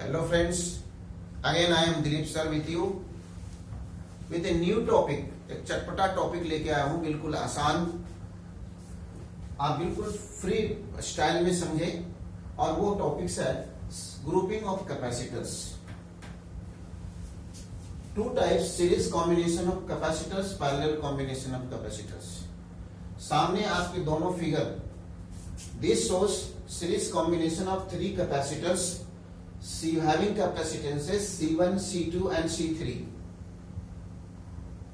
Hello friends, again I am Dilip sir with you with a new topic. एक चटपटा topic लेके आया हूं, बिल्कुल आसान, आप बिल्कुल फ्री स्टाइल में समझे। और वो टॉपिक्स है grouping of capacitors. Two types, series combination of capacitors, parallel combination of capacitors. सामने आपके दोनों figure, this shows series combination of three capacitors having capacitances C1, C2 and C3.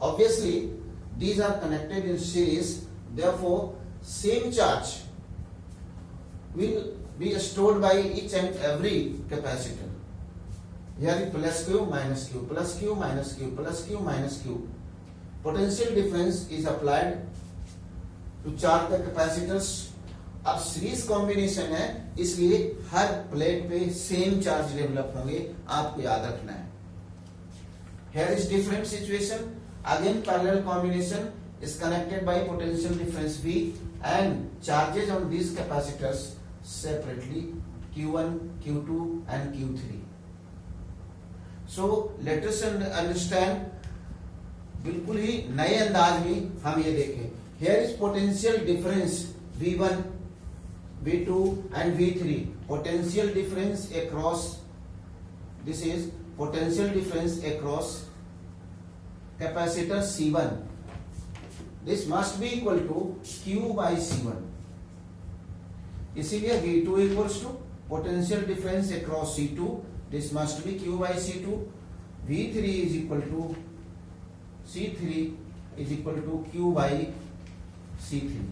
Obviously, these are connected in series, therefore same charge will be stored by each and every capacitor. Here is plus Q minus Q, plus Q minus Q, plus Q minus Q. Potential difference is applied to charge the capacitors. अब series combination है, इसलिए हर plate पे same charge develop होंगे, आपको याद रखना है। Here is different situation. Again parallel combination is connected by potential difference V and charges on these capacitors separately Q1, Q2 and Q3. So let us understand, बिल्कुल ही नए अंदाज में हम ये देखें। Here is potential difference V1, V2 and V3. Potential difference across, this is potential difference across capacitor C1. This must be equal to Q by C1. इसीलिए V2 equals to potential difference across C2. This must be Q by C2. V3 is equal to C3 is equal to Q by C3.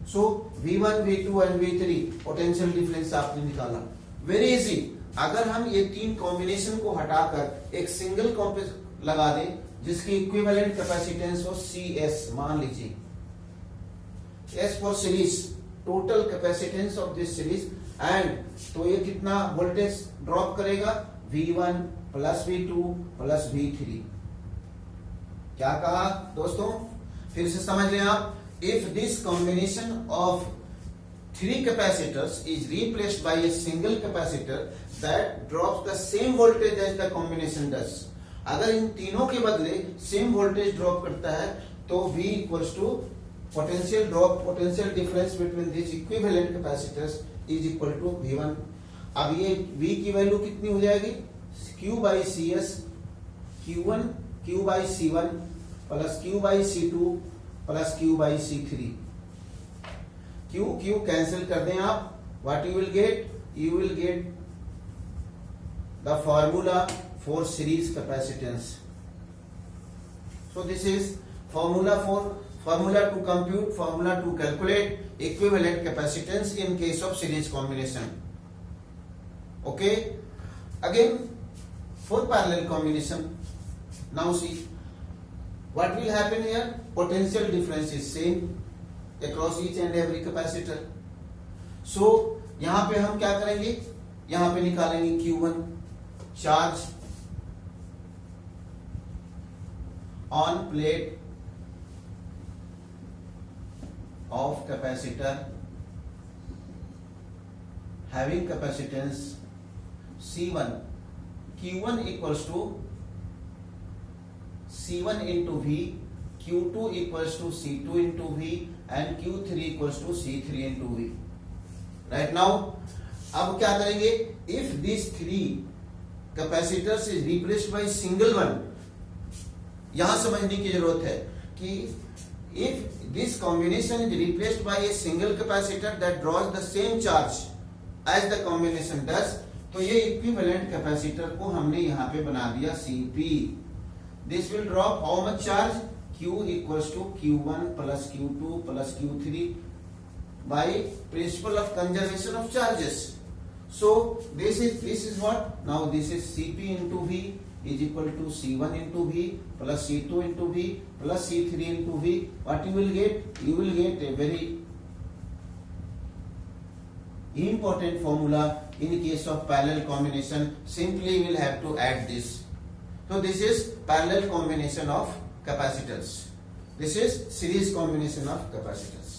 So V1, V2 and V3 potential difference आपने निकाला, very easy. अगर हम ये तीन combination को हटाकर एक single combination लगा दें जिसकी इक्विवेलेंट कैपेसिटेंस हो CS, मान लीजिए S for series, total capacitance of this series, and तो ये कितना वोल्टेज ड्रॉप करेगा, V1 plus V2 plus V3। क्या कहा दोस्तों, फिर से समझ लें आप। If this combination of three capacitors is replaced by a single capacitor that drops the same voltage as the combination does. अगर इन तीनों के बदले सेम वोल्टेज ड्रॉप करता है तो V equals to potential drop, potential difference between these equivalent capacitors is equal to V1. अब ये V की वैल्यू कितनी हो जाएगी, Q by CS, Q1 Q by C1 plus Q by C2 plus Q by C3। Q cancel कर दें आप, what you will get, you will get the formula for series capacitance. So this is formula to compute, formula to calculate equivalent capacitance in case of series combination. Okay, again for parallel combination, now see what will happen here, potential difference is same across each and every capacitor. So यहां पे हम क्या करेंगे, यहां पे निकालेंगे Q1 charge on plate of capacitor having capacitance C1, Q1 equals to C1 into V, Q2 equals to C2 into V and Q3 equals to C3 into V. Right now, अब क्या करेंगे, if these three capacitors is replaced by single one, यहां समझने की जरूरत है कि if this combination is replaced by a single capacitor that draws the same charge as the combination does, तो ये इक्विवेलेंट कैपेसिटर को हमने यहां पे बना दिया CP. This will drop how much charge, Q equals to Q1 plus Q2 plus Q3 by principle of conservation of charges. So this is what, now this is CP into V is equal to C1 into V plus C2 into V plus C3 into V. What you will get, you will get a very important formula in case of parallel combination. Simply we will have to add this. So this is parallel combination of capacitors. This is series combination of capacitors.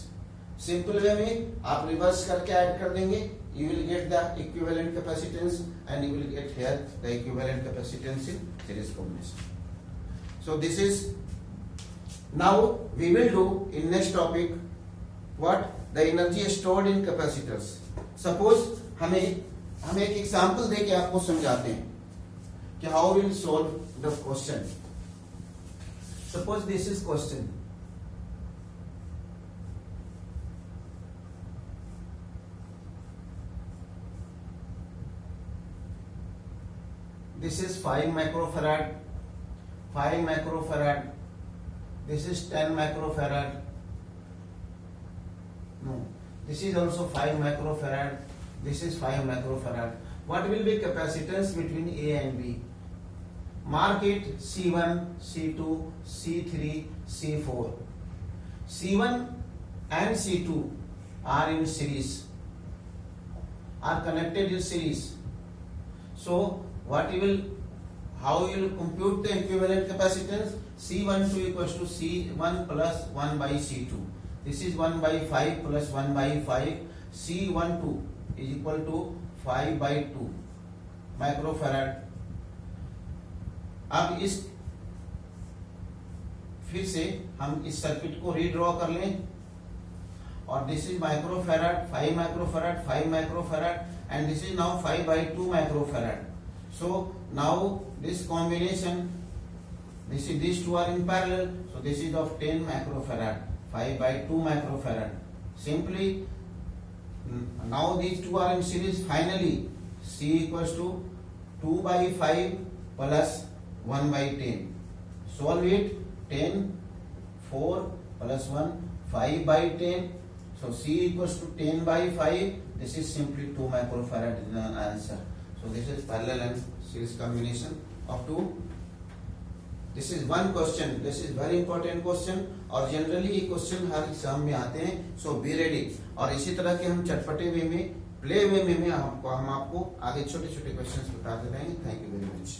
Simple way में आप reverse करके add कर देंगे, you will get the equivalent capacitance and you will get here the equivalent capacitance in series combination. So this is, now we will do in next topic what the energy stored in capacitors. Suppose हम एक example देके आपको समझाते हैं कि how we will solve the question. Suppose this is question. This is 5 microfarad, 5 microfarad. This is 10 microfarad. No, this is also 5 microfarad. This is 5 microfarad. What will be capacitance between A and B? Mark it C1, C2, C3, C4. C1 and C2 are in series, are connected in series. So what you will, how you will compute the equivalent capacitance? C12 equals to C1 plus 1 by C2. This is 1 by 5 plus 1 by 5. C12 is equal to 5 by 2 microfarad. अब इस फिर से हम इस circuit को redraw कर लें और this is microfarad, 5 microfarad, 5 microfarad and this is now 5 by 2 microfarad. So now this combination, this is, these two are in parallel, so this is of 10 microfarad, 5 by 2 microfarad. Simply now these two are in series. Finally C equals to 2 by 5 plus 1 by 10. Solve it. 10, 4 plus 1, 5 by 10. So C equals to 10 by 5. This is simply 2 microfarad is an answer. So this is parallel and series combination of two. This is one question. This is very important question और generally ये question हर exam में आते हैं. So be ready. और इसी तरह के हम चटपटे वे में, प्ले वे में हम आपको आगे छोटे छोटे क्वेश्चंस बताते रहेंगे. Thank you very much.